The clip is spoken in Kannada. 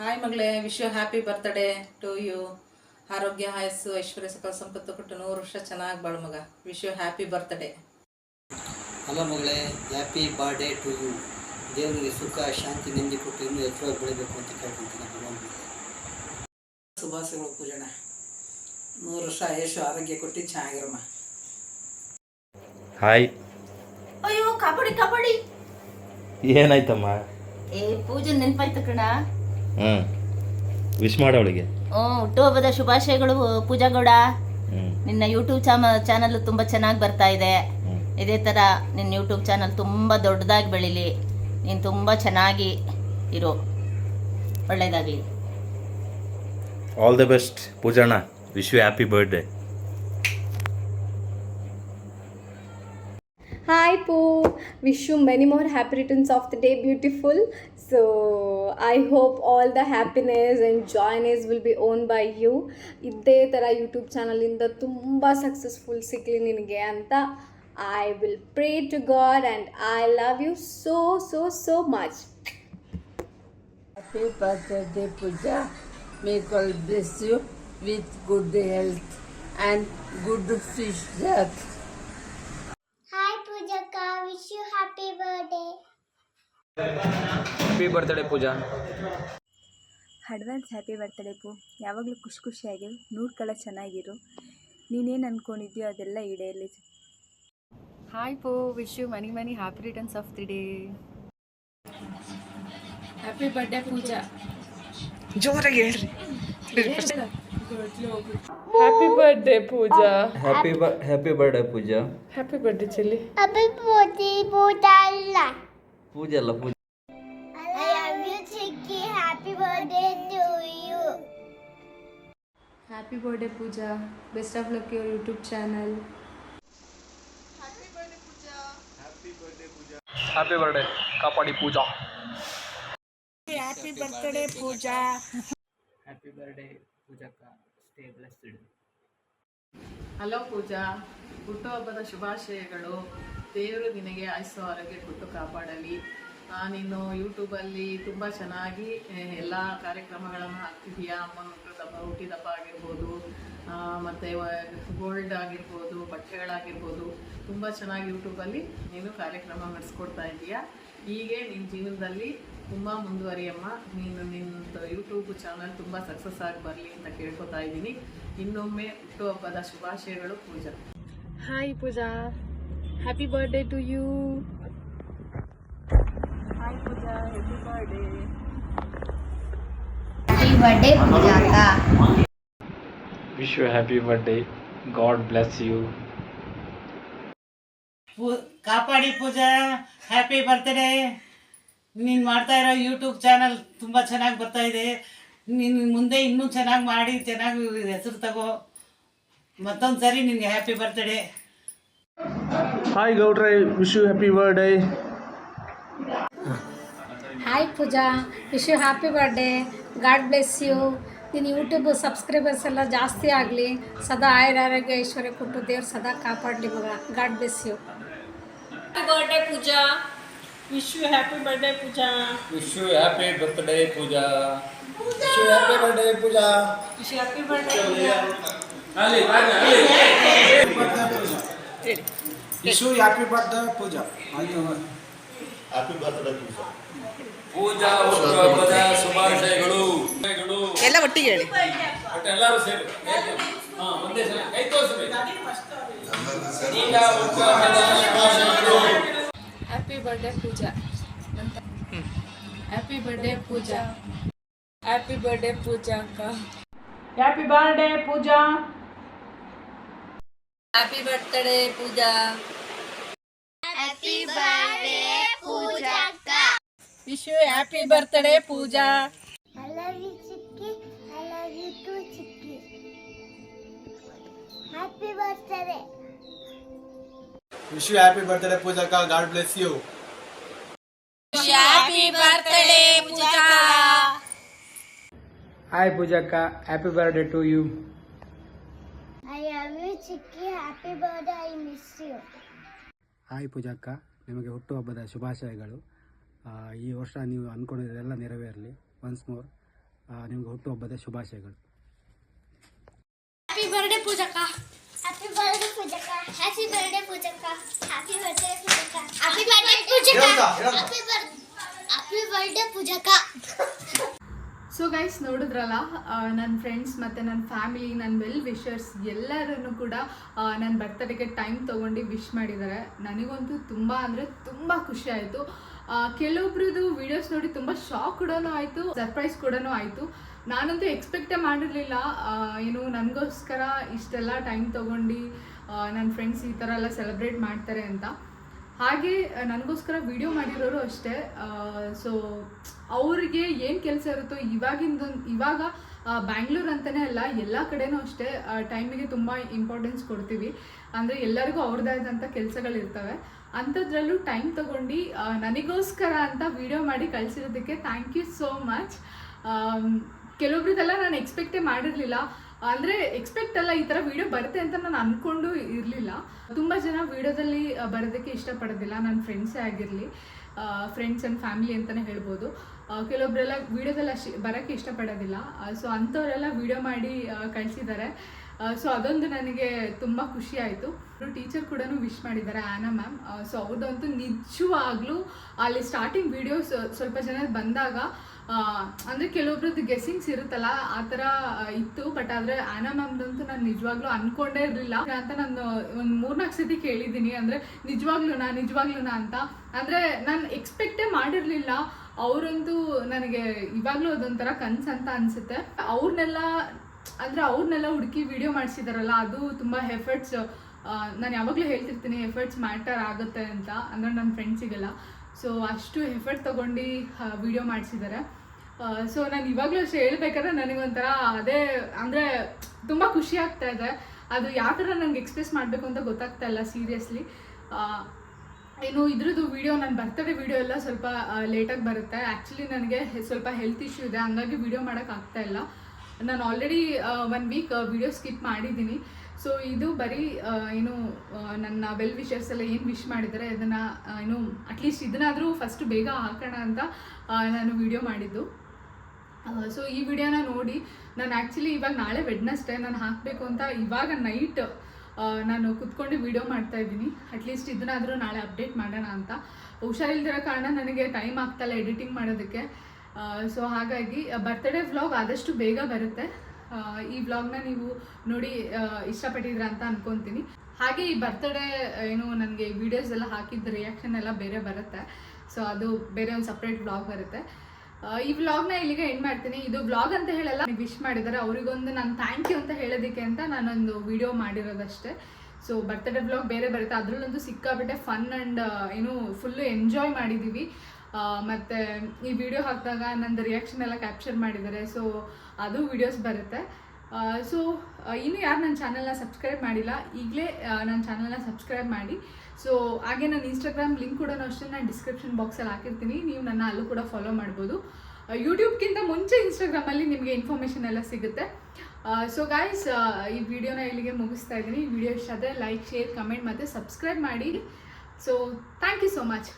ಹಾಯ್ ಮಗಳೇ, wish you happy birthday to you. ಆರೋಗ್ಯ, ಆಯಸ್ಸು, ಐಶ್ವರ್ಯ, ಸಕಲ ಸಂಪತ್ತು ಕೊಟ್ಟು 100 ವರ್ಷ ಚೆನ್ನಾಗಿ ಬಾಳು ಮಗ. Wish you happy birthday. Hello ಮಗಳೇ, ಹ್ಯಾಪಿ ಬರ್ಡೇ ಟು ಯು. ದೇವರಿಗೆ ಸುಖ ಶಾಂತಿ ನೆಮ್ಮದಿ ಕೊಟ್ಟು ಇನ್ನೂ ಎತ್ತರವಾಗಿ ಬೆಳಿಬೇಕು ಅಂತ ಕೇಳ್ಕೊಂತೀನಿ ಭಗವಂತ. ಶುಭಾಶಯಗಳು ಪೂಜಣ್ಣ. 100 ವರ್ಷ ಆಯುಷು ಆರೋಗ್ಯ ಕೊಟ್ಟು ಚೆನ್ನಾಗಿರಮ್ಮ. ಹಾಯ್. ಅಯ್ಯೋ ಕಬಡ್ಡಿ ಕಬಡ್ಡಿ ಏನಾಯ್ತಮ್ಮ? ಪೂಜೆ ನೆನಪಾಯ್ತು ಕಣ. ವಿಶ್ ಮಾಡೋಳಿಗೆ ಹುಟ್ಟುಹಬ್ಬದ ಶುಭಾಶಯಗಳು ಪೂಜಾ ಗೌಡ. ನಿನ್ನ ಯೂಟ್ಯೂಬ್ ಚಾನಲ್ ತುಂಬ ಚೆನ್ನಾಗಿ ಬರ್ತಾ ಇದೆ. ಇದೇ ಥರ ನಿನ್ನ ಯೂಟ್ಯೂಬ್ ಚಾನಲ್ ತುಂಬ ದೊಡ್ಡದಾಗಿ ಬೆಳೀಲಿ. ನೀನು ತುಂಬ ಚೆನ್ನಾಗಿ ಇರೋ, ಒಳ್ಳೆಯದಾಗಲಿ. ಆಲ್ ದ ಬೆಸ್ಟ್ ಪೂಜಣ್ಣ. Wish you happy birthday. Hi Poo, wish you many more happy returns of the day, beautiful. So I hope all the happiness and joyness will be owned by you. ಇದೇ ಥರ ಯೂಟ್ಯೂಬ್ ಚಾನಲಿಂದ ತುಂಬ ಸಕ್ಸಸ್ಫುಲ್ ಸಿಗಲಿ ನಿನಗೆ ಅಂತ I will pray to God and I love you so so so much. Happy birthday Pooja. May God bless you with good health and good fish death. Hi Pujaka, wish you happy birthday. Happy birthday Pooja. Advance happy birthday Poo. ಯಾವಾಗಲೂ ಖುಷಿಯಾಗಿರು, 100 ಕಾಲ ಚೆನ್ನಾಗಿರು. ನೀನೇನು ಅಂದ್ಕೊಂಡಿದ್ಯೋ ಅದೆಲ್ಲ ಈಡೇರಲಿ. Hi Poo, wish you many happy returns of the day. Happy birthday Pooja. ಜೋರಾಗಿ ಹೇಳ್ರಿ. Happy birthday Pooja. Happy birthday Pooja. Happy birthday ಚೆಲ್ಲಿ. Happy birthday Pooja. ಪೂಜೆ ಅಲ್ಲ ಪೂಜೆ. I love you Chikki. Happy birthday to you. Happy birthday Pooja. Best of luck your YouTube channel. Happy birthday ಕಾಪಾಡಿ Pooja. Happy birthday Pooja. Happy birthday ಪೂಜಕ್ಕ. Stay blessed. ಹಲೋ ಪೂಜಾ, ಹುಟ್ಟುಹಬ್ಬದ ಶುಭಾಶಯಗಳು. ದೇವರು ನಿನಗೆ ಆಯಸ್ಸು ಆರೋಗ್ಯ ಕೊಟ್ಟು ಕಾಪಾಡಲಿ. ನೀನು ಯೂಟ್ಯೂಬಲ್ಲಿ ತುಂಬ ಚೆನ್ನಾಗಿ ಎಲ್ಲ ಕಾರ್ಯಕ್ರಮಗಳನ್ನು ಹಾಕ್ತಿದೀಯಾ. ಅಮ್ಮನ ಹುಟ್ಟಿದಬ್ಬ ಆಗಿರ್ಬೋದು, ಮತ್ತು ಗೋಲ್ಡ್ ಆಗಿರ್ಬೋದು, ಬಟ್ಟೆಗಳಾಗಿರ್ಬೋದು, ತುಂಬ ಚೆನ್ನಾಗಿ ಯೂಟ್ಯೂಬಲ್ಲಿ ನೀನು ಕಾರ್ಯಕ್ರಮ ನಡೆಸ್ಕೊಡ್ತಾ ಇದೀಯಾ. ಹೀಗೆ ನಿನ್ನ ಜೀವನದಲ್ಲಿ ತುಂಬ ಮುಂದುವರಿಯಮ್ಮ. ನೀನು ನಿನ್ನ ಯೂಟ್ಯೂಬ್ ಚಾನಲ್ ತುಂಬ ಸಕ್ಸಸ್ ಆಗಿ ಬರಲಿ ಅಂತ ಕೇಳ್ಕೊತಾ ಇದ್ದೀನಿ. ಇನ್ನೊಮ್ಮೆ ಹುಟ್ಟುಹಬ್ಬದ ಶುಭಾಶಯಗಳು Pooja. Hi Pooja, happy birthday to you. Hi Pooja, happy birthday. Happy birthday Pujaka. Wish you happy birthday. God bless you. ಕಾಪಾಡಿ ಪೂಜಾ. Happy birthday. ನೀನು ಮಾಡ್ತಾ ಇರೋ ಯೂಟ್ಯೂಬ್ ಚಾನಲ್ ತುಂಬ ಚೆನ್ನಾಗಿ ಬರ್ತಾ ಇದೆ. ನೀನು ಮುಂದೆ ಇನ್ನೂ ಚೆನ್ನಾಗಿ ಮಾಡಿ ಚೆನ್ನಾಗಿ ಹೆಸರು ತಗೋ. ಮತ್ತೊಂದು ಸರಿ ನಿನಗೆ ಹ್ಯಾಪಿ ಬರ್ತ್ಡೇ. ಹಾಯ್ ಗೌಡ್ರೆ, wish you happy birthday. Hi Pooja, wish you happy birthday. God bless you. ನಿನ್ನ ಯೂಟ್ಯೂಬ್ ಸಬ್ಸ್ಕ್ರೈಬರ್ಸ್ ಎಲ್ಲ ಜಾಸ್ತಿ ಆಗಲಿ. ಸದಾ ಆರೋಗ್ಯ ಐಶ್ವರ್ಯ ಕೊಟ್ಟು ದೇವ್ರು ಸದಾ ಕಾಪಾಡಲಿ ಮಗ. God bless you. Happy birthday Pooja. Wish you happy birthday Pooja. Wish you happy birthday Pooja. Wish you happy birthday Pooja. Wish you happy birthday Pooja. Wish you happy birthday Pooja. Pooja ಹುಟ್ಟುಹಬ್ಬದ ಶುಭಾಶಯಗಳು. ಎಲ್ಲ ಒಟ್ಟಿಗೆ ಹೇಳಿ. ಎಲ್ಲರೂ ಸೇರಿ ಒಂದೇ ಸಲ ಕೈ ತೋರಿಸಬೇಕು. ಪೂಜಾ ಹುಟ್ಟುಹಬ್ಬದ ಶುಭಾಶಯಗಳು. Happy birthday Pooja. Happy birthday Pooja. Happy birthday Pooja ಅಕ್ಕ. Happy birthday Pooja. Happy birthday Pooja. Happy birthday Pujaka. Wish you happy birthday Pooja. I love you Chikki. I love you too Chikki. Happy birthday. Wish you happy birthday ಪೂಜಕ್ಕ. God bless you. Happy birthday Pooja. Hi ಪೂಜಕ್ಕ, happy birthday to you. I love you Chikki. Happy birthday. I miss you. Hi ಪೂಜಕ್ಕ, ನಿಮಗೆ ಹುಟ್ಟುಹಬ್ಬದ ಶುಭಾಶಯಗಳು. ಈ ವರ್ಷ ನೀವು ಅಂದ್ಕೊಂಡಿದ್ದೆಲ್ಲ ನೆರವೇರಲಿ. ಒನ್ಸ್ ಮೋರ್ ನಿಮಗೆ ಹುಟ್ಟುಹಬ್ಬದ ಶುಭಾಶಯಗಳು. ಹ್ಯಾಪಿ ಬರ್ಡೇ ಪೂಜಕ್ಕ. ಹ್ಯಾಪಿ ಬರ್ಡೇ ಪೂಜಕ್ಕ. ಹ್ಯಾಪಿ ಬರ್ಡೇ ಪೂಜಕ್ಕ. ಹ್ಯಾಪಿ ಬರ್ಡೇ ಪೂಜಕ್ಕ. ಹ್ಯಾಪಿ ಬರ್ಡೇ ಪೂಜಕ್ಕ. ಹ್ಯಾಪಿ ಬರ್ಡೇ ಪೂಜಕ್ಕ. ಸೊ ಗೈಸ್, ನೋಡಿದ್ರಲ್ಲ, ನನ್ನ ಫ್ರೆಂಡ್ಸ್ ಮತ್ತು ನನ್ನ ಫ್ಯಾಮಿಲಿ, ನನ್ನ ವೆಲ್ ವಿಷರ್ಸ್ ಎಲ್ಲರೂ ಕೂಡ ನನ್ನ ಬರ್ತಡೇಗೆ ಟೈಮ್ ತೊಗೊಂಡು ವಿಶ್ ಮಾಡಿದ್ದಾರೆ. ನನಗಂತೂ ತುಂಬ ಅಂದರೆ ತುಂಬ ಖುಷಿ ಆಯಿತು. ಕೆಲವೊಬ್ರದ್ದು ವೀಡಿಯೋಸ್ ನೋಡಿ ತುಂಬ ಶಾಕ್ ಕೂಡ ಆಯಿತು, ಸರ್ಪ್ರೈಸ್ ಕೂಡ ಆಯಿತು. ನಾನಂತೂ ಎಕ್ಸ್ಪೆಕ್ಟೇ ಮಾಡಿರಲಿಲ್ಲ, ಏನು ನನಗೋಸ್ಕರ ಇಷ್ಟೆಲ್ಲ ಟೈಮ್ ತೊಗೊಂಡು ನನ್ನ ಫ್ರೆಂಡ್ಸ್ ಈ ಥರ ಎಲ್ಲ ಸೆಲೆಬ್ರೇಟ್ ಮಾಡ್ತಾರೆ ಅಂತ. ಹಾಗೆ ನನಗೋಸ್ಕರ ವಿಡಿಯೋ ಮಾಡಿರೋರು ಅಷ್ಟೇ. ಸೊ ಅವ್ರಿಗೆ ಏನು ಕೆಲಸ ಇರುತ್ತೋ ಇವಾಗ ಬ್ಯಾಂಗ್ಳೂರ್ ಅಂತಲೇ ಅಲ್ಲ, ಎಲ್ಲ ಕಡೆನೂ ಅಷ್ಟೇ ಟೈಮಿಗೆ ತುಂಬ ಇಂಪಾರ್ಟೆನ್ಸ್ ಕೊಡ್ತೀವಿ. ಅಂದರೆ ಎಲ್ಲರಿಗೂ ಅವ್ರದ್ದಾದಂಥ ಕೆಲಸಗಳಿರ್ತವೆ. ಅಂಥದ್ರಲ್ಲೂ ಟೈಮ್ ತೊಗೊಂಡು ನನಗೋಸ್ಕರ ಅಂತ ವಿಡಿಯೋ ಮಾಡಿ ಕಳಿಸಿರೋದಕ್ಕೆ ಥ್ಯಾಂಕ್ ಯು ಸೋ ಮಚ್. ಕೆಲವೊಬ್ರದ್ದೆಲ್ಲ ನಾನು ಎಕ್ಸ್ಪೆಕ್ಟೇ ಮಾಡಿರಲಿಲ್ಲ, ಅಂದರೆ ಎಕ್ಸ್ಪೆಕ್ಟ್ ಅಲ್ಲ, ಈ ಥರ ವಿಡಿಯೋ ಬರುತ್ತೆ ಅಂತ ನಾನು ಅಂದ್ಕೊಂಡು ಇರಲಿಲ್ಲ. ತುಂಬ ಜನ ವಿಡಿಯೋದಲ್ಲಿ ಬರೋದಕ್ಕೆ ಇಷ್ಟಪಡೋದಿಲ್ಲ, ನನ್ನ ಫ್ರೆಂಡ್ಸೇ ಆಗಿರಲಿ, ಫ್ರೆಂಡ್ಸ್ ಆ್ಯಂಡ್ ಫ್ಯಾಮಿಲಿ ಅಂತಲೇ ಹೇಳ್ಬೋದು. ಕೆಲವೊಬ್ಬರೆಲ್ಲ ವೀಡಿಯೋದಲ್ಲಿ ಬರೋಕ್ಕೆ ಇಷ್ಟಪಡೋದಿಲ್ಲ. ಸೊ ಅಂಥವರೆಲ್ಲ ವಿಡಿಯೋ ಮಾಡಿ ಕಳಿಸಿದ್ದಾರೆ. ಸೊ ಅದೊಂದು ನನಗೆ ತುಂಬ ಖುಷಿ ಆಯಿತು. ಟೀಚರ್ ಕೂಡ ವಿಶ್ ಮಾಡಿದ್ದಾರೆ, ಆನಾ ಮ್ಯಾಮ್. ಸೊ ಅವ್ರದ್ದಂತೂ ನಿಜವಾಗ್ಲೂ ಅಲ್ಲಿ ಸ್ಟಾರ್ಟಿಂಗ್ ವೀಡಿಯೋಸ್ ಸ್ವಲ್ಪ ಜನ ಬಂದಾಗ ಅಂದರೆ ಕೆಲವೊಬ್ರದ್ದು ಗೆಸ್ಸಿಂಗ್ಸ್ ಇರುತ್ತಲ್ಲ, ಆ ಥರ ಇತ್ತು. ಬಟ್ ಆದರೆ ಆನಾ ಮ್ಯಾಮ್ದಂತೂ ನಾನು ನಿಜವಾಗ್ಲೂ ಅಂದ್ಕೊಂಡೇ ಇರಲಿಲ್ಲ ಅಂತ ನಾನು ಒಂದು 3-4 ಸತಿ ಕೇಳಿದ್ದೀನಿ. ಅಂದರೆ ನಿಜವಾಗ್ಲೂನಾ ಅಂತ. ಅಂದರೆ ನಾನು ಎಕ್ಸ್ಪೆಕ್ಟೇ ಮಾಡಿರಲಿಲ್ಲ. ಅವರಂತೂ ನನಗೆ ಇವಾಗಲೂ ಅದೊಂಥರ ಕನಸು ಅಂತ ಅನಿಸುತ್ತೆ. ಅವ್ರನ್ನೆಲ್ಲ ಹುಡುಕಿ ವಿಡಿಯೋ ಮಾಡಿಸಿದಾರಲ್ಲ, ಅದು ತುಂಬ ಎಫರ್ಟ್ಸ್. ನಾನು ಯಾವಾಗಲೂ ಹೇಳ್ತಿರ್ತೀನಿ, ಎಫರ್ಟ್ಸ್ ಮ್ಯಾಟರ್ ಆಗುತ್ತೆ ಅಂತ, ಅಂದರೆ ನನ್ನ ಫ್ರೆಂಡ್ಸಿಗೆಲ್ಲ. ಸೊ ಅಷ್ಟು ಎಫರ್ಟ್ ತೊಗೊಂಡು ವಿಡಿಯೋ ಮಾಡಿಸಿದ್ದಾರೆ. ಸೊ ನಾನು ಇವಾಗಲೂ ಅಷ್ಟೇ ಹೇಳ್ಬೇಕಾದ್ರೆ ನನಗೊಂಥರ ಅದೇ ಅಂದರೆ ತುಂಬ ಖುಷಿ ಆಗ್ತಾ ಇದೆ. ಅದು ಯಾವ ಥರ ನನಗೆ ಎಕ್ಸ್ಪ್ರೆಸ್ ಮಾಡಬೇಕು ಅಂತ ಗೊತ್ತಾಗ್ತಾ ಇಲ್ಲ ಸೀರಿಯಸ್ಲಿ. ಏನು ಇದ್ರದ್ದು ವೀಡಿಯೋ, ನನ್ನ ಬರ್ತಡೇ ವೀಡಿಯೋ ಎಲ್ಲ ಸ್ವಲ್ಪ ಲೇಟಾಗಿ ಬರುತ್ತೆ. ಆ್ಯಕ್ಚುಲಿ ನನಗೆ ಸ್ವಲ್ಪ ಹೆಲ್ತ್ ಇಶ್ಯೂ ಇದೆ, ಹಂಗಾಗಿ ವೀಡಿಯೋ ಮಾಡೋಕ್ಕಾಗ್ತಾ ಇಲ್ಲ. ನಾನು ಆಲ್ರೆಡಿ 1 ವೀಕ್ ವಿಡಿಯೋ ಸ್ಕಿಪ್ ಮಾಡಿದ್ದೀನಿ. ಸೊ ಇದು ಬರೀ ಏನು ನನ್ನ ವೆಲ್ ವಿಷರ್ಸ್ ಎಲ್ಲ ಏನು ವಿಶ್ ಮಾಡಿದ್ದಾರೆ ಅದನ್ನು ಏನು ಅಟ್ಲೀಸ್ಟ್ ಇದನ್ನಾದರೂ ಫಸ್ಟು ಬೇಗ ಹಾಕೋಣ ಅಂತ ನಾನು ವಿಡಿಯೋ ಮಾಡಿದ್ದು. ಸೊ ಈ ವಿಡಿಯೋನ ನೋಡಿ ನಾನು ಆ್ಯಕ್ಚುಲಿ ಇವಾಗ ನಾಳೆ ವೆಡ್ನೆಸ್ಡೇ ನಾನು ಹಾಕಬೇಕು ಅಂತ ಇವಾಗ ನೈಟ್ ನಾನು ಕುತ್ಕೊಂಡು ವಿಡಿಯೋ ಮಾಡ್ತಾಯಿದ್ದೀನಿ. ಅಟ್ಲೀಸ್ಟ್ ಇದನ್ನಾದರೂ ನಾಳೆ ಅಪ್ಡೇಟ್ ಮಾಡೋಣ ಅಂತ. ಹುಷಾರಿಲ್ದಿರೋ ಕಾರಣ ನನಗೆ ಟೈಮ್ ಆಗ್ತಾಯಿಲ್ಲ ಎಡಿಟಿಂಗ್ ಮಾಡೋದಕ್ಕೆ. ಸೊ ಹಾಗಾಗಿ ಬರ್ತಡೇ ವ್ಲಾಗ್ ಆದಷ್ಟು ಬೇಗ ಬರುತ್ತೆ. ಈ ವ್ಲಾಗ್ನ ನೀವು ನೋಡಿ ಇಷ್ಟಪಟ್ಟಿದ್ರ ಅಂತ ಅಂದ್ಕೊತೀನಿ. ಹಾಗೆ ಈ ಬರ್ತಡೇ ಏನು ನನಗೆ ವೀಡಿಯೋಸ್ ಎಲ್ಲ ಹಾಕಿದ್ದ ರಿಯಾಕ್ಷನ್ ಎಲ್ಲ ಬೇರೆ ಬರುತ್ತೆ. ಸೊ ಅದು ಬೇರೆ ಒಂದು ಸಪ್ರೇಟ್ ವ್ಲಾಗ್ ಬರುತ್ತೆ. ಈ ವ್ಲಾಗ್ನ ಇಲ್ಲಿಗೆ ಎಂಡ್ ಮಾಡ್ತೀನಿ. ಇದು ವ್ಲಾಗ್ ಅಂತ ಹೇಳಲ್ಲ, ವಿಶ್ ಮಾಡಿದ್ದಾರೆ ಅವರಿಗೊಂದು ನಾನು ಥ್ಯಾಂಕ್ ಯು ಅಂತ ಹೇಳೋದಕ್ಕೆ ಅಂತ ನಾನೊಂದು ವಿಡಿಯೋ ಮಾಡಿರೋದಷ್ಟೇ. ಸೊ ಬರ್ತಡೇ ವ್ಲಾಗ್ ಬೇರೆ ಬರುತ್ತೆ, ಅದರಲ್ಲೊಂದು ಸಿಕ್ಕಾಬಿಟ್ಟೆ ಫನ್ ಆ್ಯಂಡ್ ಏನು ಫುಲ್ಲು ಎಂಜಾಯ್ ಮಾಡಿದ್ದೀವಿ. ಮತ್ತು ಈ ವಿಡಿಯೋ ಹಾಕಿದಾಗ ನಂದು ರಿಯಾಕ್ಷನ್ ಎಲ್ಲ ಕ್ಯಾಪ್ಚರ್ ಮಾಡಿದ್ದಾರೆ. ಸೊ ಅದು ವೀಡಿಯೋಸ್ ಬರುತ್ತೆ. ಸೊ ಇನ್ನೂ ಯಾರು ನನ್ನ ಚಾನಲ್ನ ಸಬ್ಸ್ಕ್ರೈಬ್ ಮಾಡಿಲ್ಲ, ಈಗಲೇ ನನ್ನ ಚಾನಲ್ನ ಸಬ್ಸ್ಕ್ರೈಬ್ ಮಾಡಿ. ಸೊ ಹಾಗೆ ನನ್ನ ಇನ್ಸ್ಟಾಗ್ರಾಮ್ ಲಿಂಕ್ ಕೂಡ ಅಷ್ಟೇ ನಾನು ಡಿಸ್ಕ್ರಿಪ್ಷನ್ ಬಾಕ್ಸಲ್ಲಿ ಹಾಕಿರ್ತೀನಿ, ನೀವು ನನ್ನ ಅಲ್ಲೂ ಕೂಡ ಫಾಲೋ ಮಾಡ್ಬೋದು. ಯೂಟ್ಯೂಬ್ಗಿಂತ ಮುಂಚೆ ಇನ್ಸ್ಟಾಗ್ರಾಮಲ್ಲಿ ನಿಮಗೆ ಇನ್ಫಾರ್ಮೇಷನ್ ಎಲ್ಲ ಸಿಗುತ್ತೆ. ಸೊ ಗೈಸ್, ಈ ವಿಡಿಯೋನ ಇಲ್ಲಿಗೆ ಮುಗಿಸ್ತಾ ಇದ್ದೀನಿ. ಈ ವಿಡಿಯೋ ಇಷ್ಟ ಆದರೆ ಲೈಕ್, ಶೇರ್, ಕಮೆಂಟ್ ಮತ್ತು ಸಬ್ಸ್ಕ್ರೈಬ್ ಮಾಡಿ. So thank you so much.